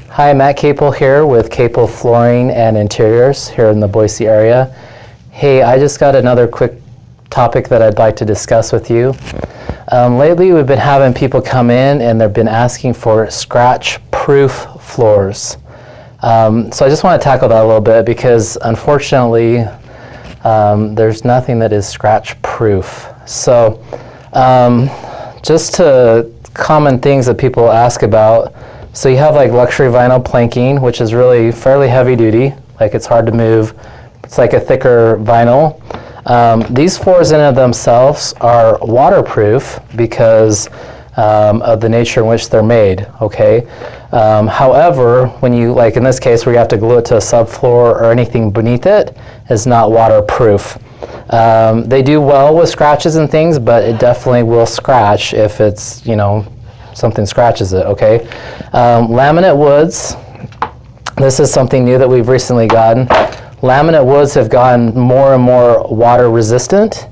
Hi, Matt Capell here with Capell Flooring and Interiors here in the Boise area. Hey, I just got another quick topic that I'd like to discuss with you. Lately we've been having people come in and they've been asking for scratch-proof floors. So I just want to tackle that a little bit because unfortunately there's nothing that is scratch-proof. So just to common things that people ask about, so you have like luxury vinyl planking, which is really fairly heavy duty, like it's hard to move. It's like a thicker vinyl. These floors in and of themselves are waterproof because of the nature in which they're made, okay? However, when you, like in this case where you have to glue it to a subfloor or anything beneath it, is not waterproof. They do well with scratches and things, but it definitely will scratch if it's, you know, something scratches it, okay? Laminate woods, this is something new that we've recently gotten. Laminate woods have gotten more and more water resistant,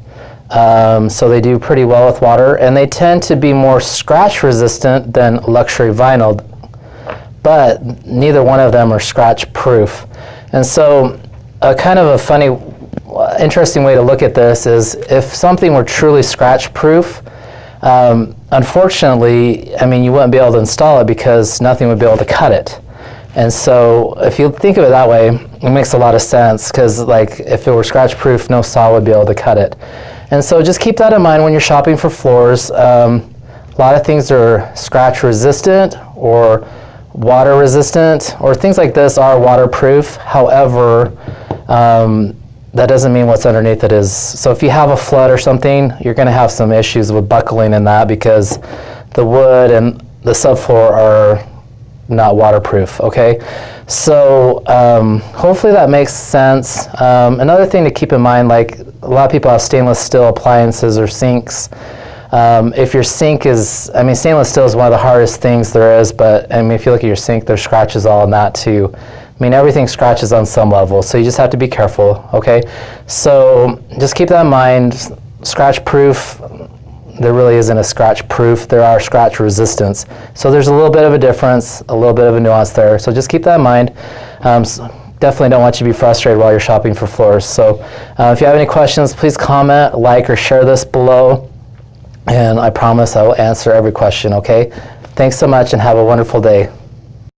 so they do pretty well with water, and they tend to be more scratch resistant than luxury vinyl, but neither one of them are scratch proof. And so a kind of a funny, interesting way to look at this is if something were truly scratch proof, unfortunately, I mean, you wouldn't be able to install it because nothing would be able to cut it. And so if you think of it that way, it makes a lot of sense because like if it were scratch proof, no saw would be able to cut it. And so just keep that in mind when you're shopping for floors. A lot of things are scratch resistant or water resistant, or things like this are waterproof. However, that doesn't mean what's underneath it is. So if you have a flood or something, you're going to have some issues with buckling in that because the wood and the subfloor are not waterproof, okay? So hopefully that makes sense. Another thing to keep in mind, like a lot of people have stainless steel appliances or sinks. If your sink is, I mean, stainless steel is one of the hardest things there is, but I mean, if you look at your sink, there's scratches all on that too. I mean, everything scratches on some level, so you just have to be careful, okay? So just keep that in mind. Scratch proof, there really isn't a scratch proof. There are scratch resistance. So there's a little bit of a difference, a little bit of a nuance there. So just keep that in mind. Definitely don't want you to be frustrated while you're shopping for floors. So if you have any questions, please comment, like, or share this below. And I promise I will answer every question, okay? Thanks so much and have a wonderful day.